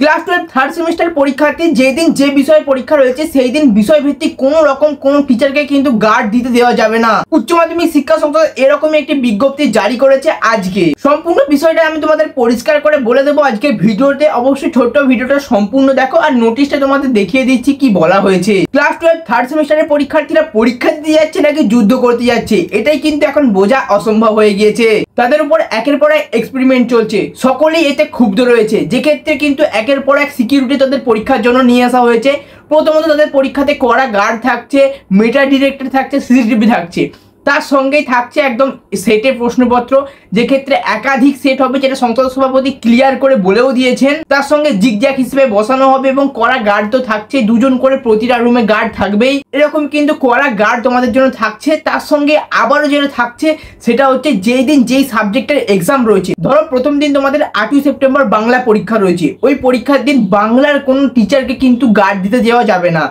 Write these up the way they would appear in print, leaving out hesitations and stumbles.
Class 12 third semester পরীক্ষার্থী যেদিন যে বিষয়ে পরীক্ষা রয়েছে সেই দিন বিষয়ভিত্তিক কোনো রকম কোনো টিচারকে কিন্তু গার্ড দিতে দেওয়া যাবে না। উচ্চ মাধ্যমিক শিক্ষা সংসদ এরকমই একটি বিজ্ঞপ্তি জারি করেছে আজকে। সম্পূর্ণ বিষয়টা আমি তোমাদের পরিষ্কার করে বলে দেবো আজকের ভিডিওতে। অবশ্যই ছোট্ট ভিডিওটা সম্পূর্ণ দেখো আর নোটিশটা তোমাদের দেখিয়ে দিচ্ছি কি বলা হয়েছে। ক্লাস 12 থার্ড সেমিস্টারের পরীক্ষার্থীরা পরীক্ষা দিতে যাচ্ছে নাকি যুদ্ধ করতে যাচ্ছে, এটাই কিন্তু এখন বোঝা অসম্ভব হয়ে গিয়েছে। তাদের উপর একের পর এক এক্সপেরিমেন্ট চলছে, সকলেই এতে ক্ষুব্ধ রয়েছে। যে ক্ষেত্রে কিন্তু একের পর এক সিকিউরিটি তাদের পরীক্ষার জন্য নিয়ে আসা হয়েছে। প্রথমত তাদের পরীক্ষাতে কড়া গার্ড থাকছে, মেটা ডিটেক্টর থাকছে, সিসিটিভি থাকছে, তার সঙ্গেই থাকছে একদম সেটে প্রশ্নপত্র, যে ক্ষেত্রে একাধিক সেট হবে যেটা সংসদ সভাপতি ক্লিয়ার করে বলেও দিয়েছেন। তার সঙ্গে জিগজ্যাগ হিসেবে বসানো হবে এবং কড়া গার্ড তো থাকছে, দুজন করে প্রতিটা রুমে গার্ড থাকবেই। এরকম কিন্তু কড়া গার্ড তোমাদের জন্য থাকছে। তার সঙ্গে আবারও যেটা থাকছে সেটা হচ্ছে যেই দিন যেই সাবজেক্টের এক্সাম রয়েছে, ধরো প্রথম দিন তোমাদের 8ই সেপ্টেম্বর বাংলা পরীক্ষা রয়েছে, ওই পরীক্ষার দিন বাংলার কোনো টিচারকে কিন্তু গার্ড দিতে দেওয়া যাবে না।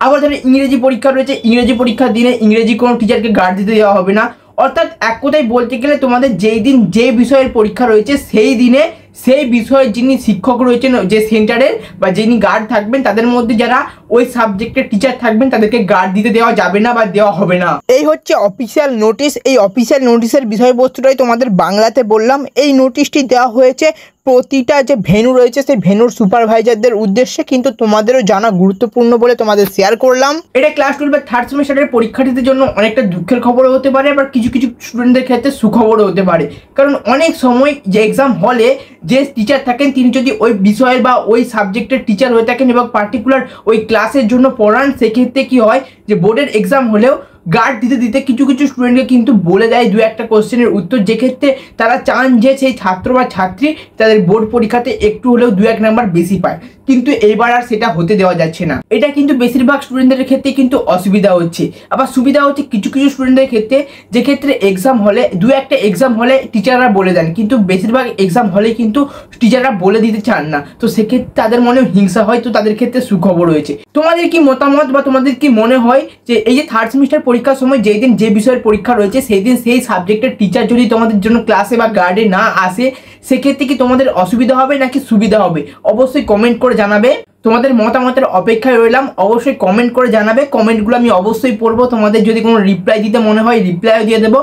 আবার ধরো ইংরেজি পরীক্ষা রয়েছে, ইংরেজি পরীক্ষার দিনে ইংরেজি কোনো টিচারকে গার্ড দিতে দেওয়া হবে না। অর্থাৎ এক কথায় বলতে গেলে তোমাদের যেই দিন যে বিষয়ের পরীক্ষা রয়েছে সেই দিনে সেই বিষয়ের যিনি শিক্ষক রয়েছেন যে সেন্টারের বা যিনি গার্ড থাকবেন তাদের মধ্যে যারা ওই সাবজেক্টের টিচার থাকবেন তাদেরকে গার্ড দিতে দেওয়া যাবে না বা দেওয়া হবে না। এই হচ্ছে অফিসিয়াল নোটিশ। এই অফিসিয়াল নোটিশের বিষয়বস্তুটাই তোমাদের বাংলাতে বললাম। এই নোটিশটি দেওয়া হয়েছে প্রতিটা যে ভেন্যু রয়েছে সেই ভেন্যুর সুপারভাইজারদের উদ্দেশ্যে, কিন্তু তোমাদেরও জানা গুরুত্বপূর্ণ বলে তোমাদের শেয়ার করলাম। এটা ক্লাস 12 থার্ড সেমিস্টারের পরীক্ষার্থীদের জন্য অনেকটা দুঃখের খবরও হতে পারে, আবার কিছু কিছু স্টুডেন্টদের ক্ষেত্রে সুখবরও হতে পারে। কারণ অনেক সময় যে এক্সাম হলে যে টিচার থাকেন তিনি যদি ওই বিষয়ের বা ওই সাবজেক্টের টিচার হয়ে থাকেন এবং পার্টিকুলার ওই ক্লাসের জন্য পড়ান, সেক্ষেত্রে কি হয় যে বোর্ডের এক্সাম হলেও গার্ড দিতে দিতে কিছু কিছু স্টুডেন্টকে কিন্তু বলে দেয় দু একটা কোশ্চেনের উত্তর, যে ক্ষেত্রে তারা চান যে সেই ছাত্র বা ছাত্রী তাদের বোর্ড পরীক্ষাতে একটু হলেও 2-1 নাম্বার বেশি পায়, কিন্তু এইবার আর সেটা হতে দেওয়া যাচ্ছে না। এটা কিন্তু বেশিরভাগ স্টুডেন্টদের ক্ষেত্রে কিন্তু অসুবিধা হচ্ছে। আবার সুবিধা হচ্ছে কিছু কিছু স্টুডেন্টদের ক্ষেত্রে, যে ক্ষেত্রে এক্সাম হলে 2-1টা এক্সাম হলে টিচাররা বলে দেন, কিন্তু বেশিরভাগ এক্সাম হলে কিন্তু টিচাররা বলে দিতে চান না। তো সেক্ষেত্রে তাদের মনে হিংসা হয়, তো তাদের ক্ষেত্রে সুখবর রয়েছে। তোমাদের কি মতামত বা তোমাদের কি মনে হয় যে এই যে থার্ড সেমিস্টার পরীক্ষার সময় যেই দিন যে বিষয়ের পরীক্ষা রয়েছে সেই দিন সেই সাবজেক্টের টিচার যদি তোমাদের জন্য ক্লাসে বা গার্ডে না আসে, সেক্ষেত্রে কি তোমাদের অসুবিধা হবে নাকি সুবিধা হবে? অবশ্যই কমেন্ট করে জানাবে। তোমাদের মতামতের অপেক্ষায় রইলাম। অবশ্যই কমেন্ট করে জানাবে, কমেন্টগুলো আমি অবশ্যই পড়বো। তোমাদের যদি কোনো রিপ্লাই দিতে মনে হয় রিপ্লাইও দিয়ে দেবো।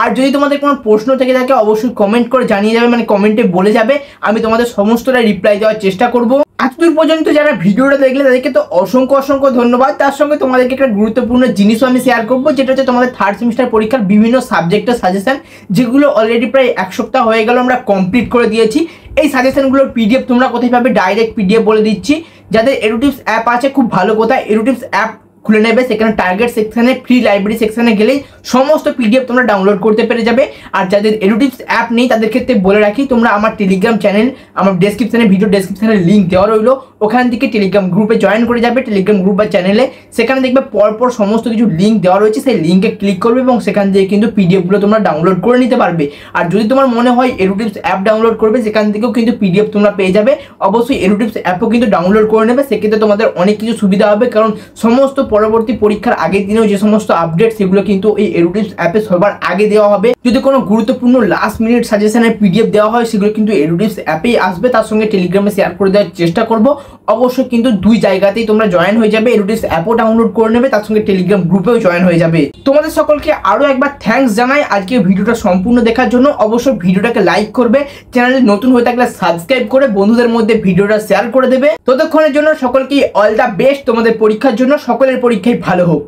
আর যদি তোমাদের কোনো প্রশ্ন থেকে থাকে অবশ্যই কমেন্ট করে জানিয়ে যাবে, মানে কমেন্টে বলে যাবে, আমি তোমাদের সমস্তটা রিপ্লাই দেওয়ার চেষ্টা করব। এতদূর পর্যন্ত যারা ভিডিওটা দেখলে তাদেরকে তো অসংখ্য অসংখ্য ধন্যবাদ। তার সঙ্গে তোমাদেরকে একটা গুরুত্বপূর্ণ জিনিসও আমি শেয়ার করবো, যেটা হচ্ছে তোমাদের থার্ড সেমিস্টার পরীক্ষার বিভিন্ন সাবজেক্টের সাজেশন, যেগুলো অলরেডি প্রায় 1 সপ্তাহ হয়ে গেল আমরা কমপ্লিট করে দিয়েছি। এই সাজেশনগুলোর পিডিএফ তোমরা কোথায় পাবে? ডাইরেক্ট পিডিএফ বলে দিচ্ছি। যাদের এডুটিপস অ্যাপ আছে খুব ভালো কথা, এডুটিপস অ্যাপ খুলে নেবে, সেখানে টার্গেট সেকশনে ফ্রি লাইব্রেরি সেকশনে গেলেই সমস্ত পিডিএফ তোমরা ডাউনলোড করতে পেরে যাবে। আর যাদের এডুটিপস অ্যাপ নেই তাদের ক্ষেত্রে বলে রাখি, তোমরা আমার টেলিগ্রাম চ্যানেল, আমার ডেসক্রিপশনে ভিডিও ডেসক্রিপশনে লিঙ্ক দেওয়া রইলো, ওখান থেকে টেলিগ্রাম গ্রুপে জয়েন করে যাবে। টেলিগ্রাম গ্রুপ বা চ্যানেলে সেখানে দেখবে পরপর সমস্ত কিছু লিঙ্ক দেওয়া রয়েছে, সেই লিঙ্কে ক্লিক করবে এবং সেখান থেকে কিন্তু পিডিএফগুলো তোমরা ডাউনলোড করে নিতে পারবে। আর যদি তোমার মনে হয় এডুটিপস অ্যাপ ডাউনলোড করবে, সেখান থেকেও কিন্তু পিডিএফ তোমরা পেয়ে যাবে। অবশ্যই এডুটিপস অ্যাপও কিন্তু ডাউনলোড করে নেবে, সেক্ষেত্রে তোমাদের অনেক কিছু সুবিধা হবে। কারণ সমস্ত পরবর্তী পরীক্ষার আগের দিনেও যে সমস্ত আপডেট সেগুলো কিন্তু এই এডুটিপস অ্যাপে সবার আগে দেওয়া হবে। যদি কোনো গুরুত্বপূর্ণ লাস্ট মিনিট সাজেশনের পিডিএফ দেওয়া হয় সেগুলো কিন্তু এডুটিপস অ্যাপেই আসবে, তার সঙ্গে টেলিগ্রামে শেয়ার করে দেওয়ার চেষ্টা করব। অবশ্যই কিন্তু দুই জায়গাতেই তোমরা জয়েন হয়ে যাবে, এডুটিপস অ্যাপও ডাউনলোড করে নেবে, তার সঙ্গে টেলিগ্রাম গ্রুপেও জয়েন হয়ে যাবে। তোমাদের সকলকে আরও একবার থ্যাঙ্কস জানাই আজকে ভিডিওটা সম্পূর্ণ দেখার জন্য। অবশ্যই ভিডিওটাকে লাইক করবে, চ্যানেলে নতুন হয়ে থাকলে সাবস্ক্রাইব করে বন্ধুদের মধ্যে ভিডিওটা শেয়ার করে দেবে। ততক্ষণের জন্য সকলকে অল দ্য বেস্ট তোমাদের পরীক্ষার জন্য। সকলের পরীক্ষায় ভালো হোক।